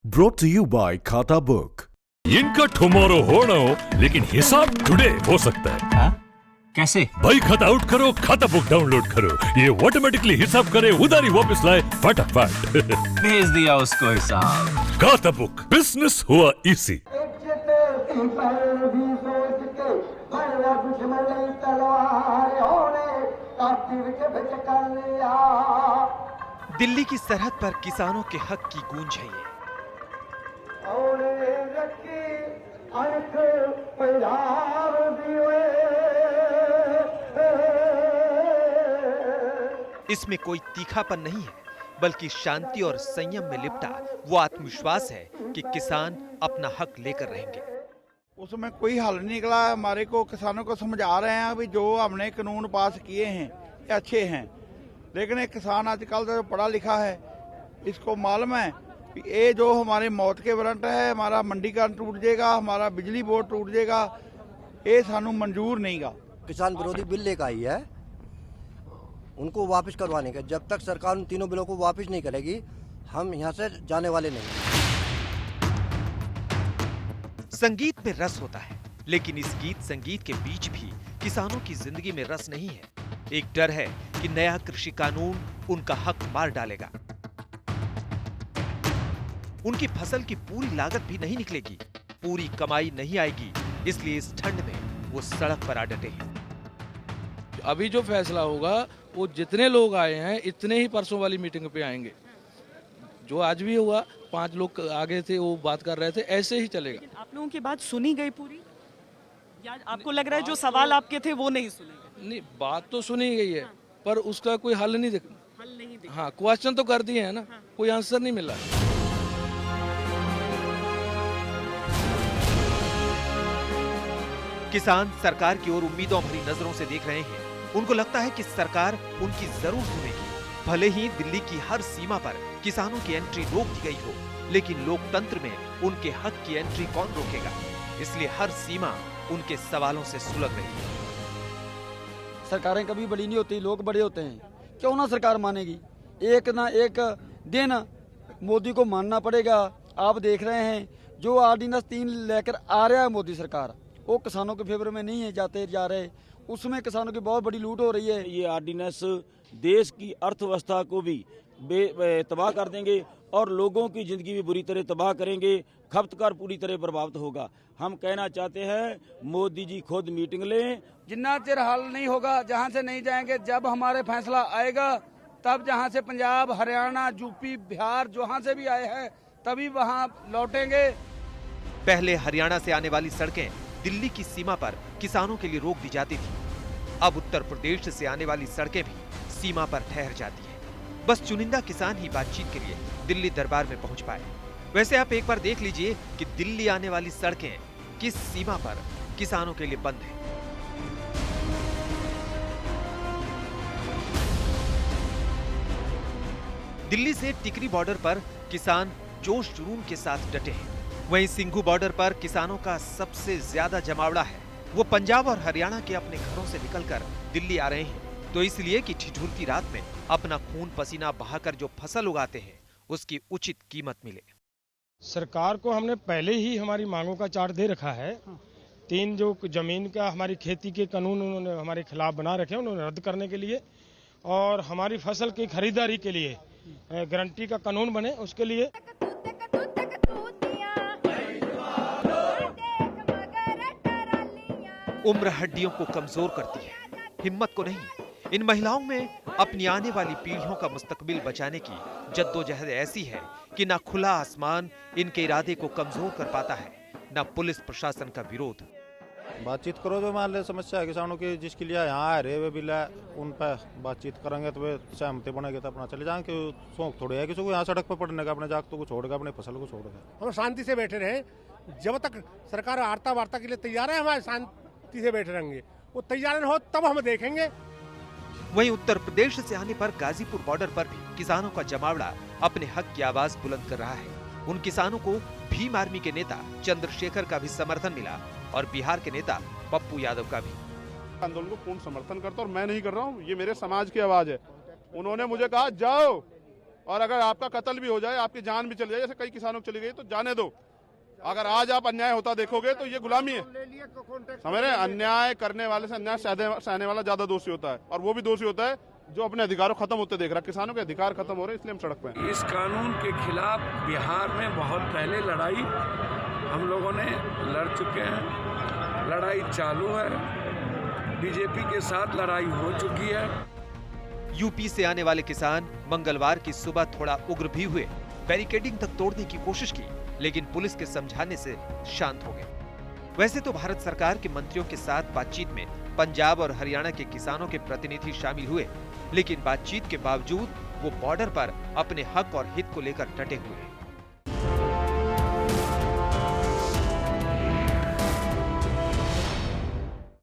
Brought to you by खाता book. इनका tomorrow होना हो लेकिन हिसाब टुडे हो सकता है। कैसे? भाई खाता आउट करो, खाता बुक डाउनलोड करो, ये ऑटोमेटिकली हिसाब करे, उधारी वापस लाए फटाफट। भेज दिया उसको हिसाब। खाता बुक, बिजनेस हुआ इजी। दिल्ली की सरहद पर किसानों के हक की गूंज है ये। इसमें कोई तीखापन नहीं है, बल्कि शांति और संयम में लिपटा वो आत्मविश्वास है कि किसान अपना हक लेकर रहेंगे। उसमें कोई हल नहीं निकला। हमारे को किसानों को समझा रहे हैं भी जो हमने कानून पास किए हैं ये अच्छे हैं, लेकिन एक किसान आजकल जो पढ़ा लिखा है इसको मालूम है कि ये जो हमारे मौत के वारंट है, हमारा मंडीकरण टूट जाएगा, हमारा बिजली बोर्ड टूट जाएगा, ये सानू मंजूर नहीं गा। किसान विरोधी बिल लेकर आई है उनको वापस करवाने का। जब तक सरकार उन तीनों बिलों को वापस नहीं करेगी हम यहाँ से जाने वाले नहीं। संगीत में रस होता है, लेकिन इस गीत संगीत के बीच भी किसानों की जिंदगी में रस नहीं है। एक डर है कि नया कृषि कानून उनका हक मार डालेगा। उनकी फसल की पूरी लागत भी नहीं निकलेगी, पूरी कमाई नहीं आएगी, इसलिए इस ठंड में वो सड़क पर आ डटे हैं। अभी जो फैसला होगा वो जितने लोग आए हैं इतने ही परसों वाली मीटिंग पे आएंगे। जो आज भी हुआ 5 लोग आगे थे वो बात कर रहे थे, ऐसे ही चलेगा। आप लोगों की बात सुनी गई पूरी, या आपको लग रहा है जो सवाल आपके थे वो नहीं सुने गए? नहीं, बात तो सुनी गई है पर उसका कोई हल नहीं दिखा। हाँ, क्वेश्चन तो कर दिए हैं ना, कोई आंसर नहीं मिला। किसान सरकार की ओर उम्मीदों भरी नजरों से देख रहे हैं। उनको लगता है कि सरकार उनकी जरूर सुनेगी। भले ही दिल्ली की हर सीमा पर किसानों की एंट्री रोक दी गई हो, लेकिन लोकतंत्र में उनके हक की एंट्री कौन रोकेगा? इसलिए हर सीमा उनके सवालों से सुलग रही है। सरकारें कभी बड़ी नहीं होती, लोग बड़े होते हैं। क्यों ना सरकार मानेगी? एक ना एक दिन मोदी को मानना पड़ेगा। आप देख रहे हैं जो ऑर्डिनेंस 3 लेकर आ रहा है मोदी सरकार, वो किसानों के फेवर में नहीं है जाते जा रहे, उसमें किसानों की बहुत बड़ी लूट हो रही है। ये ऑर्डिनेंस देश की अर्थव्यवस्था को भी तबाह कर देंगे और लोगों की जिंदगी भी बुरी तरह तबाह करेंगे। खपतकार पूरी तरह प्रभावित होगा। हम कहना चाहते हैं मोदी जी खुद मीटिंग लें। जितना चिर हल नहीं होगा, जहाँ से नहीं जाएंगे, जब हमारे फैसला आएगा तब जहाँ से पंजाब, हरियाणा, यूपी, बिहार जहाँ से भी आए हैं तभी वहाँ लौटेंगे। पहले हरियाणा से आने वाली सड़कें दिल्ली की सीमा पर किसानों के लिए रोक दी जाती थी। अब उत्तर प्रदेश से आने वाली सड़कें भी सीमा पर ठहर जाती है। बस चुनिंदा किसान ही बातचीत के लिए दिल्ली दरबार में पहुंच पाए। वैसे आप एक बार देख लीजिए कि दिल्ली आने वाली सड़कें किस सीमा पर किसानों के लिए बंद हैं। दिल्ली से टिकरी बॉर्डर पर किसान जोश जुनून के साथ डटे हैं। वहीं सिंघू बॉर्डर पर किसानों का सबसे ज्यादा जमावड़ा है। वो पंजाब और हरियाणा के अपने घरों से निकलकर दिल्ली आ रहे हैं, तो इसलिए कि ठिठुरती रात में अपना खून पसीना बहाकर जो फसल उगाते हैं उसकी उचित कीमत मिले। सरकार को हमने पहले ही हमारी मांगों का चार्ट दे रखा है। 3 जो जमीन का हमारी खेती के कानून उन्होंने हमारे खिलाफ बना रखे हैं, उन्होंने रद्द करने के लिए, और हमारी फसल की खरीदारी के लिए गारंटी का कानून बने उसके लिए। उम्र हड्डियों को कमजोर करती है, हिम्मत को नहीं। इन महिलाओं में अपनी आने वाली पीढ़ियों का मुस्तकबिल बचाने की जद्दोजहद ऐसी है कि न खुला आसमान इनके इरादे को कमजोर कर पाता है, न पुलिस प्रशासन का विरोध। बातचीत करो, जो मान ले समस्या है किसानों की, जिसके लिए यहाँ आ रहे वे बिल है, उन पर बातचीत करेंगे तो वे सहमति बनेंगे तो अपना चले जाएंगे। शौक थोड़े है किसी को यहाँ सड़क पर पड़ने का, अपने जागतों को छोड़कर अपने फसल को छोड़कर। हम शांति से बैठे रहे। जब तक सरकार वार्ता वार्ता के लिए तैयार है, हमारे शांति से बैठे रहेंगे। वो तैयार न हो तब हम देखेंगे। वहीं उत्तर प्रदेश से आने पर गाजीपुर बॉर्डर पर भी किसानों का जमावड़ा अपने हक की आवाज बुलंद कर रहा है। उन किसानों को भीम आर्मी के नेता चंद्रशेखर का भी समर्थन मिला और बिहार के नेता पप्पू यादव का भी। आंदोलन को पूर्ण समर्थन करता और मैं नहीं कर रहा हूँ, ये मेरे समाज की आवाज है। उन्होंने मुझे कहा जाओ और अगर आपका कत्ल भी हो जाए, आपकी जान भी चली जाए, जैसे कई किसानों को चली गई, तो जाने दो। अगर आज आप अन्याय होता देखोगे तो ये गुलामी है। समझ रहे हैं? अन्याय करने वाले से अन्याय सहने वाला ज्यादा दोषी होता है, और वो भी दोषी होता है जो अपने अधिकारों खत्म होते देख रहा है। किसानों के अधिकार खत्म हो रहे हैं, इसलिए हम सड़क पे हैं। इस कानून के खिलाफ बिहार में बहुत पहले लड़ाई हम लोगों ने लड़ चुके हैं, लड़ाई चालू है, बीजेपी के साथ लड़ाई हो चुकी है। यूपी से आने वाले किसान मंगलवार की सुबह थोड़ा उग्र भी हुए, बैरिकेडिंग तक तोड़ने की कोशिश की, लेकिन पुलिस के समझाने से शांत हो गए। वैसे तो भारत सरकार के मंत्रियों के साथ बातचीत में पंजाब और हरियाणा के किसानों के प्रतिनिधि शामिल हुए, लेकिन बातचीत के बावजूद वो बॉर्डर पर अपने हक और हित को लेकर डटे हुए हैं।